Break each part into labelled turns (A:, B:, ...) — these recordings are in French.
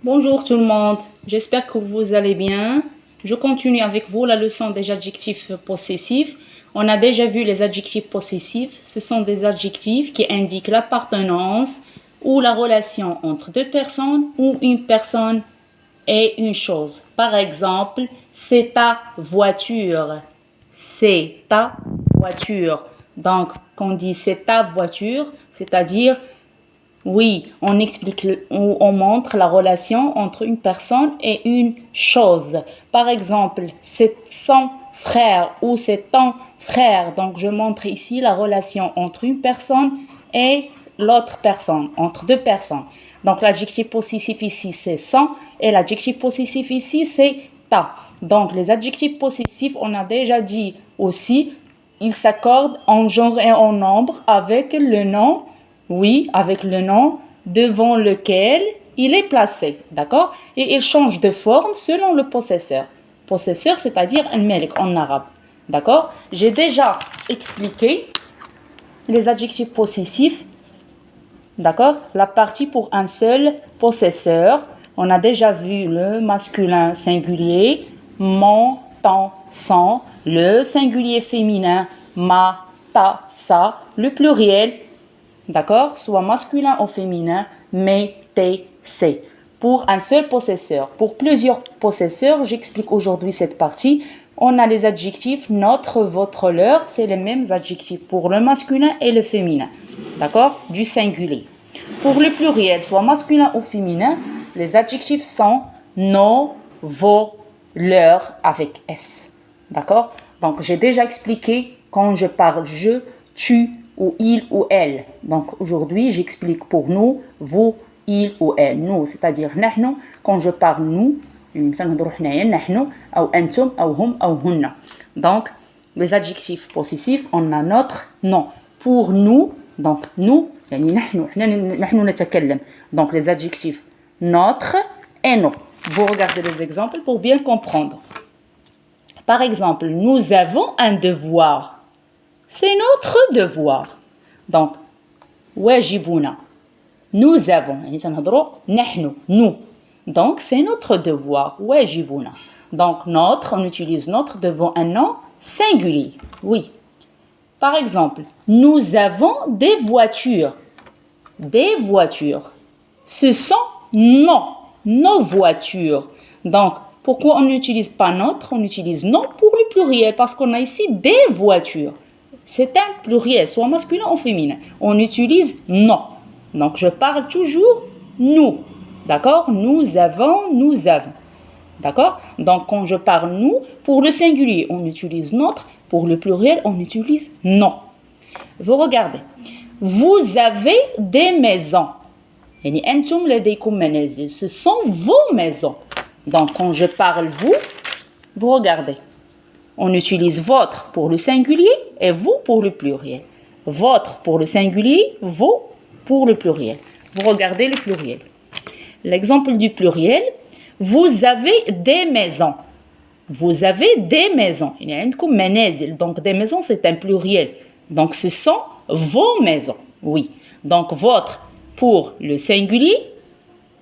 A: Bonjour tout le monde, j'espère que vous allez bien. Je continue avec vous la leçon des adjectifs possessifs. On a déjà vu les adjectifs possessifs. Ce sont des adjectifs qui indiquent l'appartenance ou la relation entre deux personnes ou une personne et une chose. Par exemple, c'est ta voiture. C'est ta voiture. Donc, quand on dit c'est ta voiture, c'est-à-dire oui, on explique ou on montre la relation entre une personne et une chose. Par exemple, c'est son frère ou c'est ton frère. Donc, je montre ici la relation entre une personne et l'autre personne, entre deux personnes. Donc, l'adjectif possessif ici, c'est son et l'adjectif possessif ici, c'est ta. Donc, les adjectifs possessifs, on a déjà dit aussi, ils s'accordent en genre et en nombre avec le nom. Oui, avec le nom devant lequel il est placé, d'accord? Et il change de forme selon le possesseur. Possesseur, c'est-à-dire un malik en arabe, d'accord? J'ai déjà expliqué les adjectifs possessifs, d'accord? La partie pour un seul possesseur. On a déjà vu le masculin singulier, mon, ton, son, le singulier féminin, ma, ta, sa, le pluriel, d'accord, soit masculin ou féminin, mais, t, c. Pour un seul possesseur. Pour plusieurs possesseurs, j'explique aujourd'hui cette partie. On a les adjectifs notre, votre, leur. C'est les mêmes adjectifs pour le masculin et le féminin. D'accord, du singulier. Pour le pluriel, soit masculin ou féminin, les adjectifs sont nos, vos, leur avec s. D'accord? Donc, j'ai déjà expliqué quand je parle je, tu, ou il ou elle. Donc aujourd'hui, j'explique pour nous, vous, il ou elle. Nous, c'est-à-dire نحن, quand je parle nous, نحن, ou أنتم, ou hum, ou hunna. Donc, les adjectifs possessifs, on a notre nom. Pour nous, donc nous, يعني نحن نتكلم. Donc les adjectifs notre et nous. Vous regardez les exemples pour bien comprendre. Par exemple, nous avons un devoir. C'est notre devoir. Donc, واجبنا. Nous avons. Nous. Donc, c'est notre devoir. واجبنا. Donc, notre, on utilise notre devant un nom singulier. Oui. Par exemple, nous avons des voitures. Des voitures. Ce sont nos voitures. Donc, pourquoi on n'utilise pas notre? On utilise non pour le pluriel parce qu'on a ici des voitures. C'est un pluriel, soit masculin ou féminin. On utilise non. Donc, je parle toujours nous. D'accord? Nous avons. D'accord? Donc, quand je parle nous, pour le singulier, on utilise notre. Pour le pluriel, on utilise non. Vous regardez. Vous avez des maisons. Ce sont vos maisons. Donc, quand je parle vous regardez. On utilise votre pour le singulier et vous pour le pluriel. Votre pour le singulier, vous pour le pluriel. Vous regardez le pluriel. L'exemple du pluriel, vous avez des maisons. Vous avez des maisons. Il y a donc des maisons, c'est un pluriel. Donc ce sont vos maisons. Oui. Donc votre pour le singulier.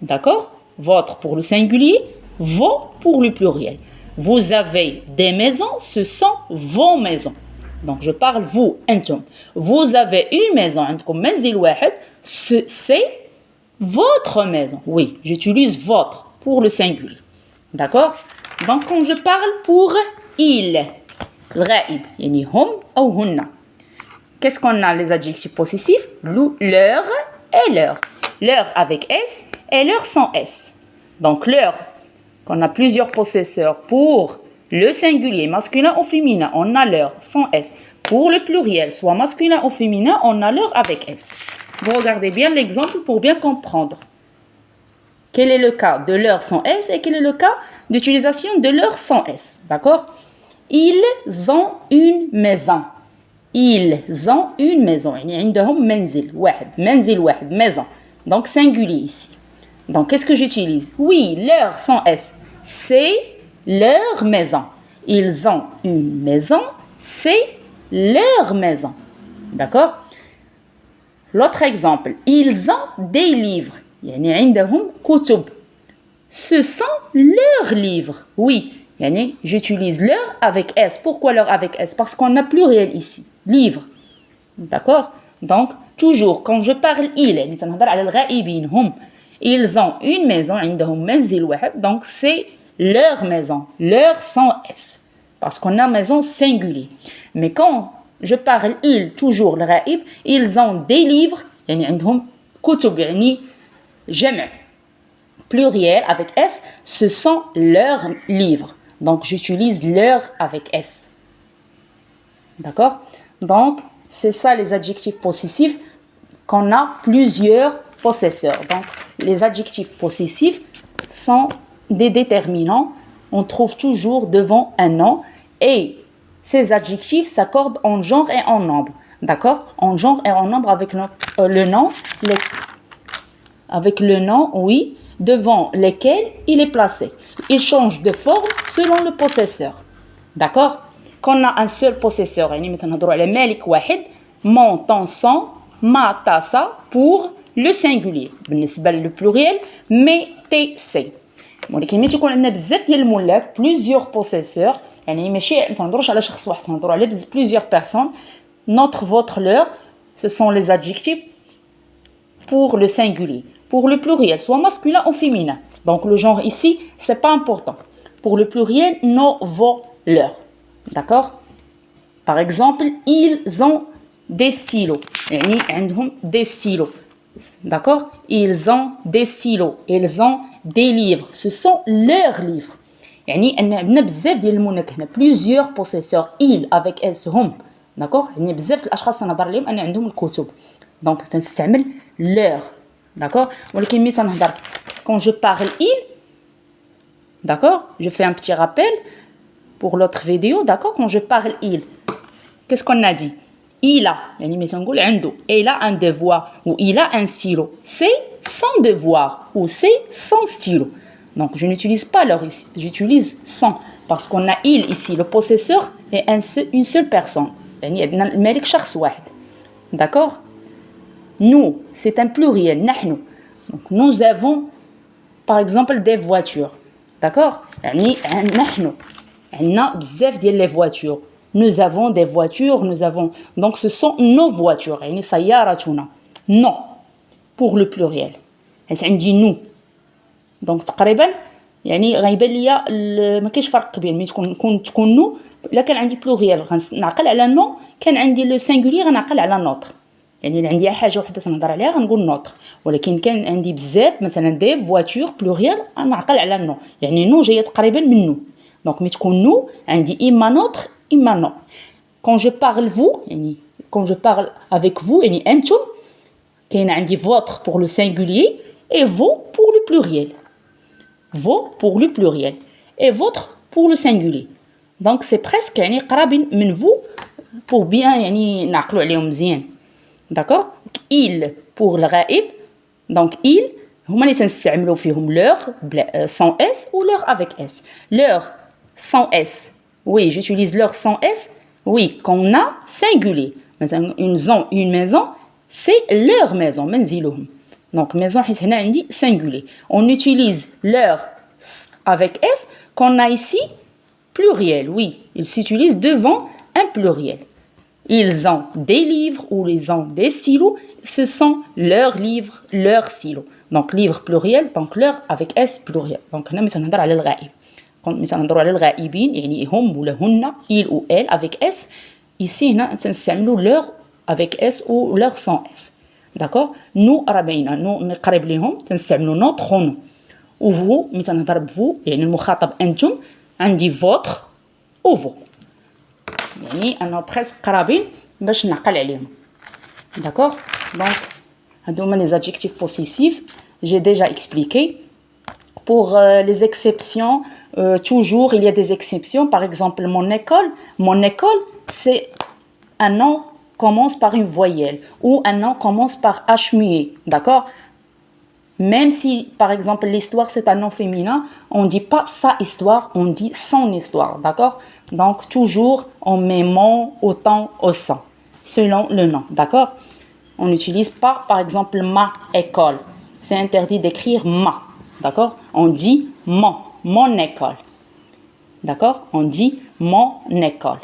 A: D'accord? Votre pour le singulier, vos pour le pluriel. Vous avez des maisons, ce sont vos maisons. Donc, je parle vous, انتم. Vous avez une maison, عندكم منزل واحد, c'est votre maison. Oui, j'utilise votre pour le singulier. D'accord? Donc, quand je parle pour il, الغائب, يعني هم أو هن. Qu'est-ce qu'on a les adjectifs possessifs? Leur et leur. Leur avec S et leur sans S. Donc, leur. Qu'on a plusieurs possesseurs pour le singulier, masculin ou féminin, on a leur sans S. Pour le pluriel, soit masculin ou féminin, on a leur avec S. Vous regardez bien l'exemple pour bien comprendre. Quel est le cas de leur sans S et quel est le cas d'utilisation de leur sans S. D'accord? Ils ont une maison. Ils ont une maison. عندهم منزل واحد. منزل واحد, maison. Donc singulier ici. Donc, qu'est-ce que j'utilise? Oui, leur sans S, c'est leur maison. Ils ont une maison, c'est leur maison. D'accord? L'autre exemple, ils ont des livres. يعني عندهم كتب. ce sont leurs livres. Oui, j'utilise leur avec S. Pourquoi leur avec S? Parce qu'on a pluriel ici. Livre. D'accord? Donc, toujours, quand je parle ils ont une maison, donc c'est leur maison. Leur sans S. Parce qu'on a maison singulier. Mais quand je parle ils, toujours le ghaib, ils ont des livres, عندهم كتب, جمع pluriel avec S, ce sont leurs livres. Donc, j'utilise leur avec S. D'accord? Donc, c'est ça les adjectifs possessifs, qu'on a plusieurs possesseurs. Donc, les adjectifs possessifs sont des déterminants. On trouve toujours devant un nom et ces adjectifs s'accordent en genre et en nombre. D'accord? En genre et en nombre avec le nom, avec le nom, oui, devant lesquels il est placé. Il change de forme selon le possesseur. D'accord? Quand on a un seul possesseur, mon, ton, son, ma, ta, sa, pour le singulier. Le pluriel, mais, t, c. ولكن ملي تكون عندنا بزاف ديال الملاك plusieurs possesseurs, يعني ماشي تنهضروش على شخص واحد, تنهضروا على plusieurs personnes. Notre, votre, leur, ce sont les adjectifs pour le singulier. Pour le pluriel, soit masculin ou féminin. Donc le genre ici, c'est pas important. Pour le pluriel, nos, vos, leurs. D'accord? Par exemple, ils ont des stylos. يعني عندهم des stylos. D'accord? Ils ont des stylos. Ils ont des livres. Ce sont leurs livres. يعني عندنا بزاف ديال المناك هنا. Plusieurs possesseurs. Ils avec S هم. D'accord? يعني بزاف الاشخاص تنهضر عليهم ان عندهم الكتب. Donc تنستعمل leur. D'accord? ولكن ملي تنهضر quand je parle il, d'accord? Je fais un petit rappel pour l'autre vidéo, d'accord? Quand je parle il, qu'est-ce qu'on a dit? Il a, يعني ملي تنقول عنده, il a un devoir ou il a un stylo. C'est son devoir ou c'est son stylo. Donc je n'utilise pas leur ici, j'utilise son parce qu'on a il ici, le possesseur est une seule personne. يعني عندنا الملك شخص واحد. D'accord? Nous, c'est un pluriel, نحن. Donc nous avons par exemple des voitures. D'accord? يعني نحن عندنا بزاف ديال les voitures. Nous avons des voitures, nous avons... Donc, ce sont nos voitures. يعني سيارتنا. Non. Pour le pluriel. حيت عندي nous. Donc, تقريبا يعني غيبان ليا ما كاينش فرق كبير ملي تكون nous. إلا كان عندي pluriel غنعقل على no. كان عندي le singulier غنعقل على notre. يعني اللي عندي حاجة وحدة تنهضر عليها غنقول notre. ولكن كان عندي بزاف مثلا des voitures pluriel غنعقل على no. يعني no جاية تقريبا من nous. Donc, ملي تكون nous عندي إما notre maintenant. Quand je parle vous, quand je parle avec vous, أنتم, كاين عندي votre pour le singulier et vous pour le pluriel. Vous pour le pluriel et votre pour le singulier. Donc c'est presque يعني قرابين من vous pour bien يعني نعقلوا عليهم مزيان. D'accord? Il pour le غائب. Donc il هما اللي تنستعملوا فيهم leur sans s ou leur avec s. Leur sans s. Oui, j'utilise leur sans S. Oui, quand on a singulier. Une maison, c'est leur maison. منزلهم. Donc, maison, حيت هنا عندي singulier. On utilise leur avec S qu'on a ici pluriel. Oui, il s'utilise devant un pluriel. Ils ont des livres ou ils ont des stylos. Ce sont leurs livres, leurs stylos. Donc, livre pluriel, donc leur avec S pluriel. Donc, هنا مثلا على الغائب. Quand مثلا نهضروا على الغائبين يعني هم ولا هن il ou elle avec s, ici هنا تنستعملوا leur avec s ou leur sans s. D'accord? nous ربعينا nous نقرب ليهم تنستعملوا notre nous. و vous ملي تنهضر بفو يعني المخاطب انتم عندي votre ou vous. يعني انا بريسك قرابين باش نعقل عليهم. D'accord? Donc هادو هما les adjectifs possessifs. J'ai déjà expliqué. Pour les exceptions, toujours il y a des exceptions. Par exemple, mon école, c'est un nom commence par une voyelle ou un nom commence par H muet. D'accord? Même si, par exemple, l'histoire c'est un nom féminin, on ne dit pas sa histoire, on dit son histoire. D'accord? Donc, toujours on met mon au temps au sang, selon le nom. D'accord? On n'utilise pas, par exemple, ma école. C'est interdit d'écrire ma. D'accord? On dit mon école. D'accord? On dit mon école.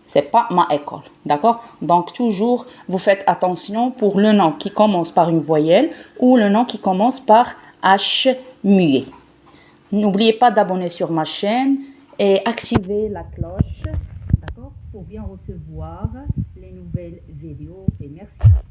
A: C'est pas ma école. D'accord? Donc, toujours, vous faites attention pour le nom qui commence par une voyelle ou le nom qui commence par H muet. N'oubliez pas d'abonner sur ma chaîne et activer la cloche, d'accord? Pour bien recevoir les nouvelles vidéos. Et merci.